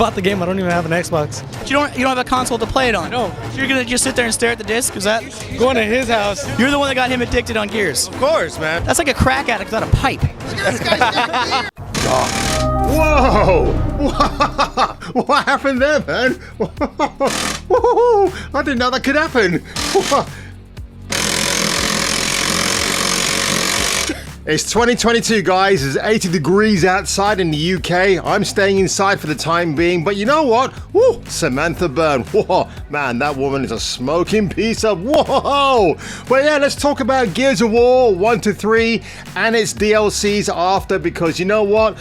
bought the game. I don't even have an Xbox. You don't have a console to play it on? No. So you're going to just sit there and stare at the disc? Is that... Going to his house. You're the one that got him addicted on Gears. Of course, man. That's like a crack addict without a pipe. Whoa! What happened there, man? I didn't know that could happen. It's 2022, guys. It's 80 degrees outside in the UK. I'm staying inside for the time being, but you know what? Woo! Samantha Byrne. Whoa, man, that woman is a smoking piece of whoa! But yeah, let's talk about Gears of War 1 to 3 and its DLCs after, because you know what?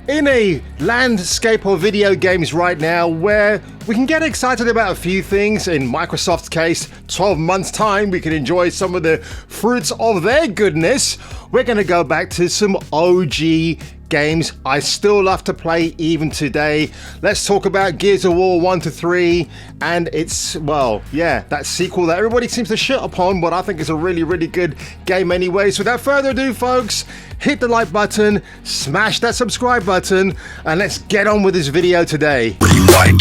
In a landscape of video games right now where we can get excited about a few things, in Microsoft's case, 12 months time, we can enjoy some of the fruits of their goodness. We're going to go back to some OG games I still love to play even today. Let's talk about Gears of War 1 to 3 and it's, well, yeah, that sequel that everybody seems to shit upon, but I think it's a really, really good game anyway. So without further ado, folks, hit the like button, smash that subscribe button, and let's get on with this video today. Rewind.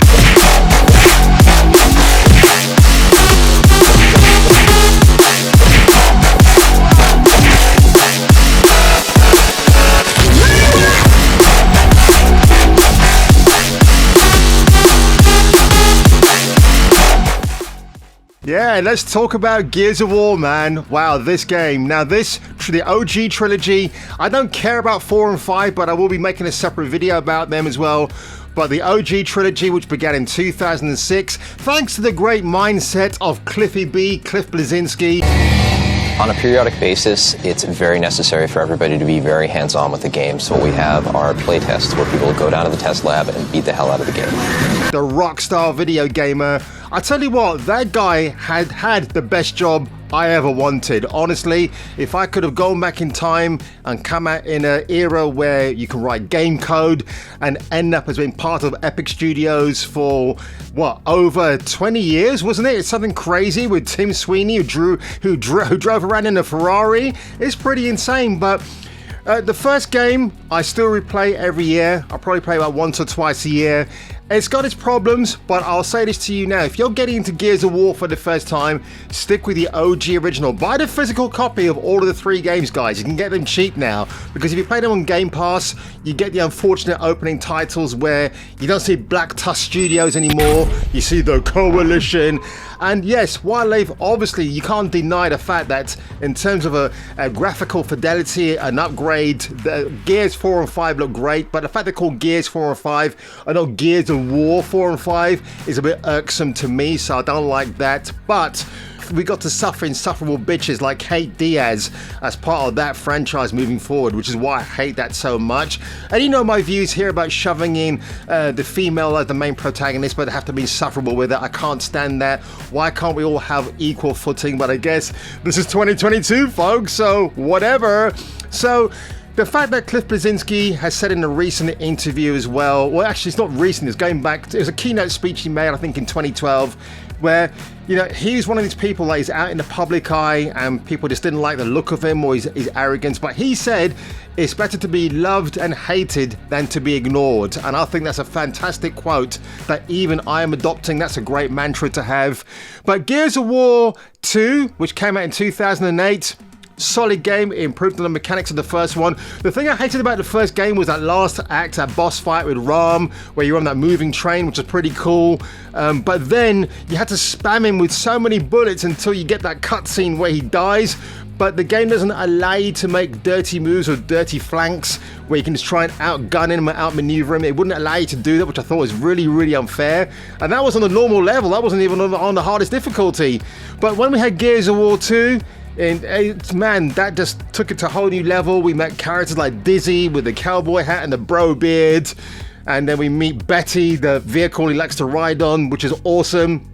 Yeah, let's talk about Gears of War, man. Wow, this game. Now this, the OG trilogy, I don't care about 4 and 5, but I will be making a separate video about them as well. But the OG trilogy, which began in 2006, thanks to the great mindset of Cliff Bleszinski. On a periodic basis, it's very necessary for everybody to be very hands-on with the game. So what we have are play tests where people go down to the test lab and beat the hell out of the game. The rockstar video gamer. I tell you what, that guy had the best job I ever wanted. Honestly, if I could have gone back in time and come out in an era where you can write game code and end up as being part of Epic Studios for what, over 20 years, wasn't it? It's something crazy with Tim Sweeney who drove around in a Ferrari. It's pretty insane. But the first game I still replay every year. I probably play about once or twice a year. It's got its problems, but I'll say this to you now. If you're getting into Gears of War for the first time, stick with the OG original. Buy the physical copy of all of the 3 games, guys. You can get them cheap now, because if you play them on Game Pass, you get the unfortunate opening titles where you don't see Black Tusk Studios anymore. You see the Coalition. And yes, while they've obviously, you can't deny the fact that in terms of a graphical fidelity, an upgrade, the Gears 4 and 5 look great, but the fact they're called Gears 4 and 5, I know Gears of War 4 and 5 is a bit irksome to me, so I don't like that. But we got to suffer insufferable bitches like Kate Diaz as part of that franchise moving forward, which is why I hate that so much. And you know my views here about shoving in the female as the main protagonist, but they have to be insufferable with it. I can't stand that. Why can't we all have equal footing? But I guess this is 2022, folks, so whatever. So the fact that Cliff Bleszinski has said in a recent interview as well, actually it's not recent, it's going back, it was a keynote speech he made, I think in 2012, where, you know, he's one of these people that is out in the public eye and people just didn't like the look of him or his arrogance, but he said it's better to be loved and hated than to be ignored. And I think that's a fantastic quote that even I am adopting. That's a great mantra to have. But Gears of War 2, which came out in 2008, solid game. It improved on the mechanics of the first one. The thing I hated about the first game was that last act, that boss fight with Ram, where you're on that moving train, which is pretty cool. But then you had to spam him with so many bullets until you get that cutscene where he dies. But the game doesn't allow you to make dirty moves or dirty flanks where you can just try and outgun him or outmaneuver him. It wouldn't allow you to do that, which I thought was really, really unfair. And that was on the normal level. That wasn't even on the hardest difficulty. But when we had Gears of War 2, and man, that just took it to a whole new level. We met characters like Dizzy with the cowboy hat and the bro beard. And then we meet Betty, the vehicle he likes to ride on, which is awesome.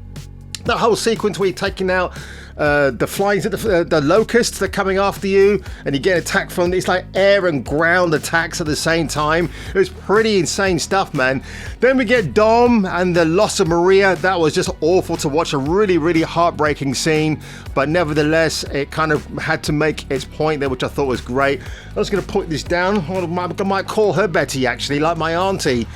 That whole sequence where you're taking out the flying, the locusts that are coming after you, and you get attacked from, it's like air and ground attacks at the same time. It was pretty insane stuff, man. Then we get Dom and the loss of Maria. That was just awful to watch, a really, really heartbreaking scene, but nevertheless, it kind of had to make its point there, which I thought was great. I'm just going to put this down. I might call her Betty, actually, like my auntie.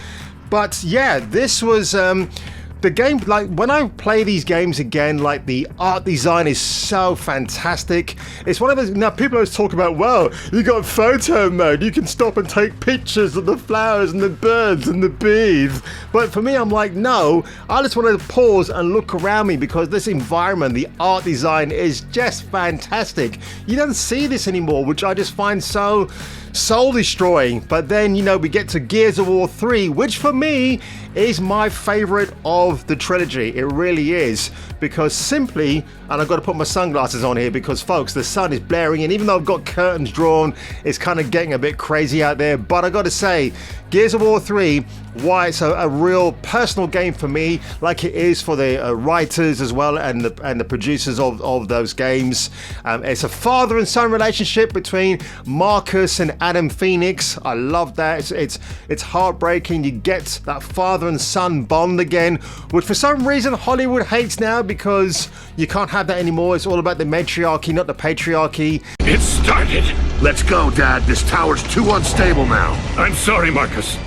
But yeah, this was the game. Like when I play these games again, like the art design is so fantastic. It's one of those. Now people always talk about, well, you got photo mode, you can stop and take pictures of the flowers and the birds and the bees. But for me, I'm like, no, I just want to pause and look around me, because this environment, the art design is just fantastic. You don't see this anymore, which I just find so soul destroying. But then, you know, we get to Gears of War 3, which for me is my favorite of the trilogy. It really is, because simply, and I've got to put my sunglasses on here because folks, the sun is blaring in. Even though I've got curtains drawn, it's kind of getting a bit crazy out there. But I got to say, Gears of War 3, why it's a real personal game for me, like it is for the writers as well, and the producers of those games. It's a father and son relationship between Marcus and Adam Phoenix. I love that. It's heartbreaking. You get that father and son bond again, which for some reason Hollywood hates now, because you can't have that anymore. It's all about the matriarchy, not the patriarchy. It started. Let's go, Dad. This tower's too unstable now. I'm sorry, Marcus.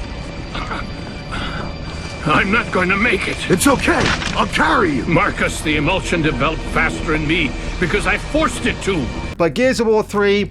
I'm not going to make it. It's okay. I'll carry you. Marcus, the emulsion developed faster in me because I forced it to. But Gears of War 3,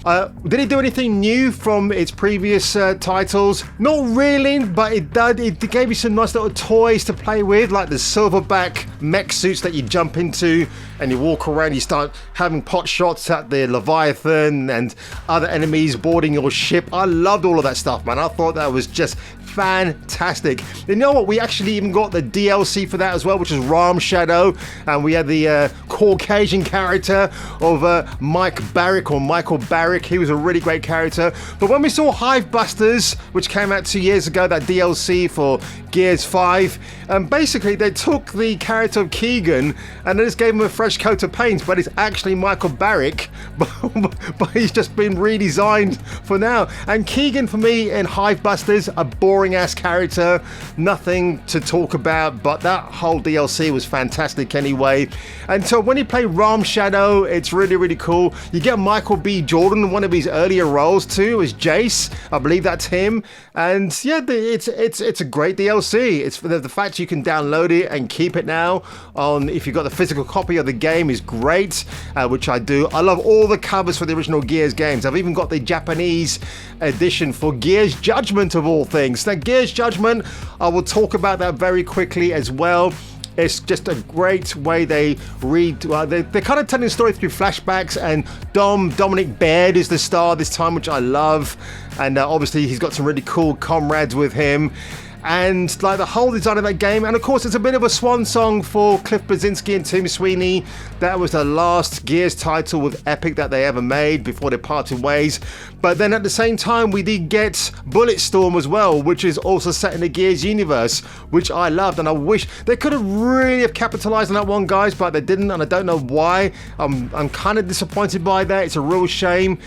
did it do anything new from its previous titles? Not really, but it gave you some nice little toys to play with, like the silverback mech suits that you jump into and you walk around, you start having pot shots at the Leviathan and other enemies boarding your ship. I loved all of that stuff, man. I thought that was just fantastic. You know what? We actually even got the DLC for that as well, which is Ram Shadow, and we had the Caucasian character of Mike Barrick, or Michael Barrick. He was a really great character. But when we saw Hive Busters, which came out 2 years ago, that DLC for Gears 5, basically they took the character of Keegan and they just gave him a fresh coat of paint, but it's actually Michael Barrick, but he's just been redesigned for now. And Keegan, for me, in Hive Busters, a boring ass character, nothing to talk about, but that whole DLC was fantastic anyway. And so when you play Ram Shadow, it's really cool. You get Michael B. Jordan, one of his earlier roles too, as Jace. I believe that's him. And yeah, it's a great DLC. It's for the fact you can download it and keep it now on, if you've got the physical copy of the game, is great, which I do. I love all the covers for the original Gears games. I've even got the Japanese edition for Gears Judgment, of all things. Now, Gears Judgment, I will talk about that very quickly as well. It's just a great way they read. They're kind of telling the story through flashbacks, and Dominic Baird is the star this time, which I love. And obviously, he's got some really cool comrades with him. And like the whole design of that game, and of course it's a bit of a swan song for Cliff Bleszinski and Tim Sweeney. That was the last Gears title with Epic that they ever made before they parted ways. But then at the same time, we did get Bulletstorm as well, which is also set in the Gears universe, which I loved, and I wish they could have really have capitalized on that one, guys, but they didn't, and I don't know why. I'm kind of disappointed by that. It's a real shame.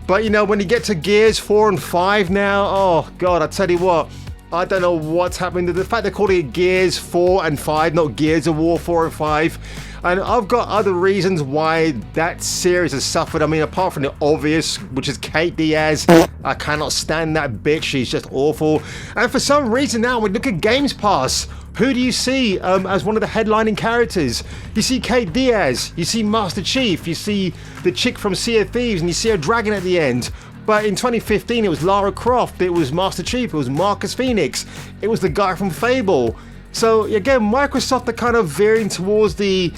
But you know, when you get to Gears 4 and 5 now, oh god, I tell you what, I don't know what's happening. The fact they're calling it Gears 4 and 5, not Gears of War 4 and 5. And I've got other reasons why that series has suffered. I mean, apart from the obvious, which is Kate Diaz. I cannot stand that bitch. She's just awful. And for some reason now, when we look at Games Pass, who do you see as one of the headlining characters? You see Kate Diaz, you see Master Chief, you see the chick from Sea of Thieves, and you see a dragon at the end. But in 2015, it was Lara Croft, it was Master Chief, it was Marcus Phoenix, it was the guy from Fable. So again, Microsoft are kind of veering towards the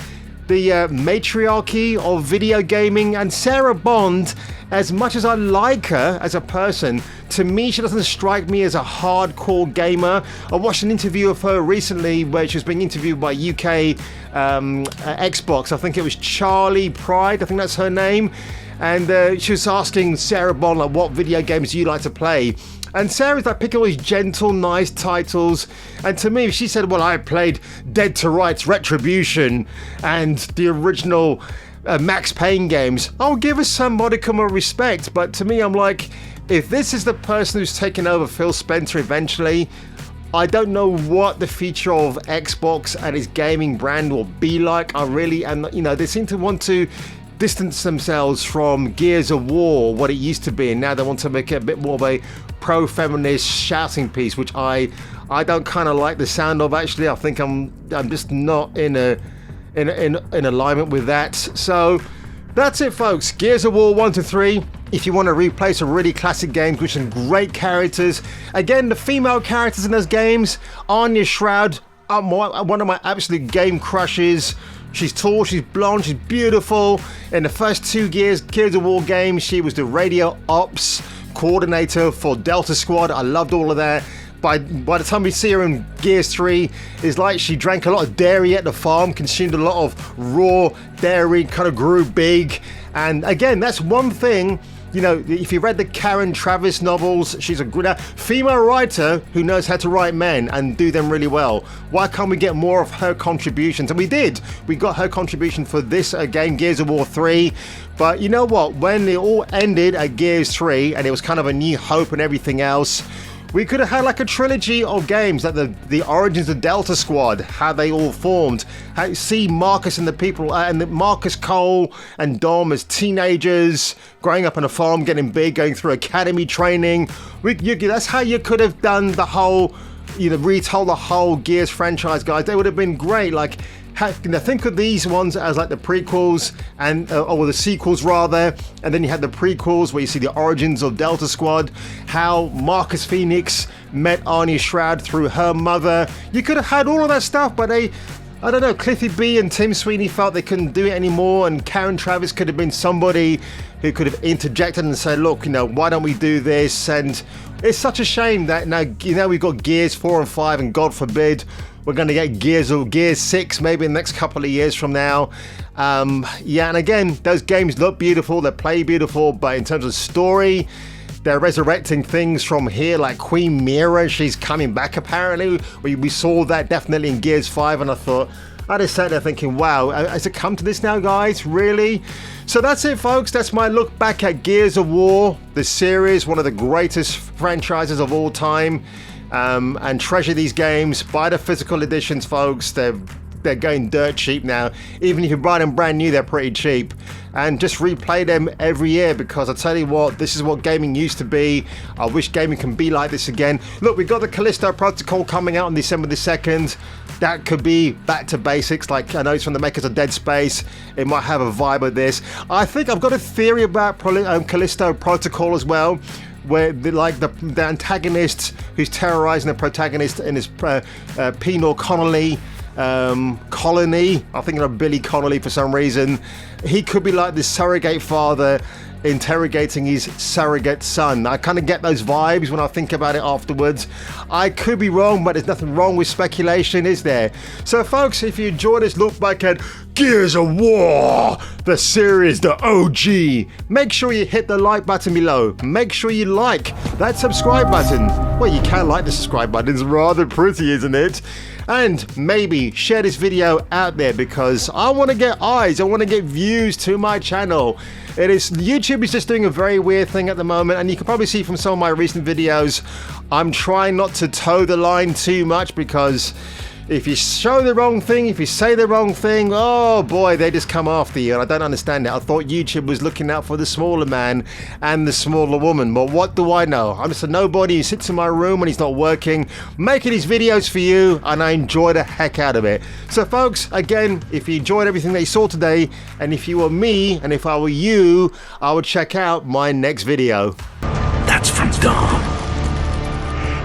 matriarchy of video gaming, and Sarah Bond, as much as I like her as a person, to me she doesn't strike me as a hardcore gamer. I watched an interview of her recently where she was being interviewed by UK Xbox. I think it was Charlie Pride, I think that's her name. And she was asking Sarah Bond, like, what video games do you like to play? And Sarah's like picking all these gentle, nice titles. And to me, she said, well, I played Dead to Rights Retribution and the original Max Payne games. I'll give her some modicum of respect. But to me, I'm like, if this is the person who's taking over Phil Spencer eventually, I don't know what the future of Xbox and its gaming brand will be like. I really am, you know, they seem to want to distance themselves from Gears of War, what it used to be, and now they want to make it a bit more of a pro-feminist shouting piece, which I I don't kind of like the sound of. Actually, I think I'm just not in alignment with that. So that's it, folks. Gears of War 1 to 3. If you want to replay some really classic games with some great characters, again, the female characters in those games, Anya Shroud, one of my absolute game crushes. She's tall, she's blonde, she's beautiful. In the first 2 Gears of War games, she was the radio ops coordinator for Delta Squad. I loved all of that. By the time we see her in Gears 3, it's like she drank a lot of dairy at the farm, consumed a lot of raw dairy, kind of grew big. And again, that's one thing. You know, if you read the Karen Travis novels, she's a good female writer who knows how to write men and do them really well. Why can't we get more of her contributions? And we did. We got her contribution for this game, Gears of War 3. But you know what? When it all ended at Gears 3 and it was kind of a new hope and everything else, we could have had like a trilogy of games, like the origins of Delta Squad, how they all formed, how you see Marcus and the people, and Marcus, Cole and Dom as teenagers, growing up on a farm, getting big, going through academy training. That's how you could have done the whole, retold the whole Gears franchise, guys. They would have been great. Like, think of these ones as like the prequels or the sequels rather, and then you had the prequels where you see the origins of Delta Squad, how Marcus Phoenix met Arnie Shroud through her mother. You could have had all of that stuff, but I don't know, Cliffy B and Tim Sweeney felt they couldn't do it anymore, and Karen Travis could have been somebody who could have interjected and said, look, why don't we do this? And it's such a shame that now we've got Gears 4 and 5, and God forbid we're going to get Gears 6 maybe in the next couple of years from now. And again, those games look beautiful, they play beautiful, but in terms of story, they're resurrecting things from here, like Queen Mira. She's coming back apparently. We saw that definitely in Gears 5, and I just sat there thinking, wow, has it come to this now, guys? Really? So that's it, folks. That's my look back at Gears of War, the series, one of the greatest franchises of all time. And treasure these games. Buy the physical editions, folks. They're going dirt cheap now. Even if you buy them brand new, they're pretty cheap. And just replay them every year, because I tell you what, this is what gaming used to be. I wish gaming can be like this again. Look, we've got the Callisto Protocol coming out on December the 2nd. That could be back to basics. Like, I know it's from the makers of Dead Space. It might have a vibe of this. I think I've got a theory about Callisto Protocol as well, where the antagonist who's terrorizing the protagonist in his penal colony, I'm thinking of Billy Connolly for some reason. He could be like this surrogate father interrogating his surrogate son. I kind of get those vibes when I think about it afterwards. I could be wrong, but there's nothing wrong with speculation, is there? So folks, if you enjoyed this look back at Gears of War, the series, the OG, make sure you hit the like button below. Make sure you like that subscribe button. Well, you can like the subscribe button. It's rather pretty, isn't it? And maybe share this video out there, because I want to get eyes, I want to get views to my channel. YouTube is just doing a very weird thing at the moment, and you can probably see from some of my recent videos, I'm trying not to toe the line too much, because if you show the wrong thing, if you say the wrong thing, oh boy, they just come after you, and I don't understand it. I thought YouTube was looking out for the smaller man and the smaller woman, but what do I know? I'm just a nobody who sits in my room when he's not working, making these videos for you, and I enjoy the heck out of it. So folks, again, if you enjoyed everything that you saw today, and if you were me, and if I were you, I would check out my next video. That's from Dom.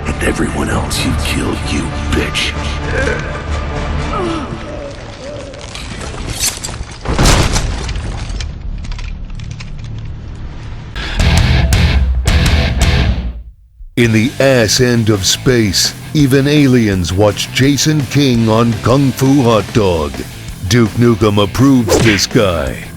And everyone else you killed, you bitch. In the ass end of space, even aliens watch Jason King on Kung Fu Hot Dog. Duke Nukem approves this guy.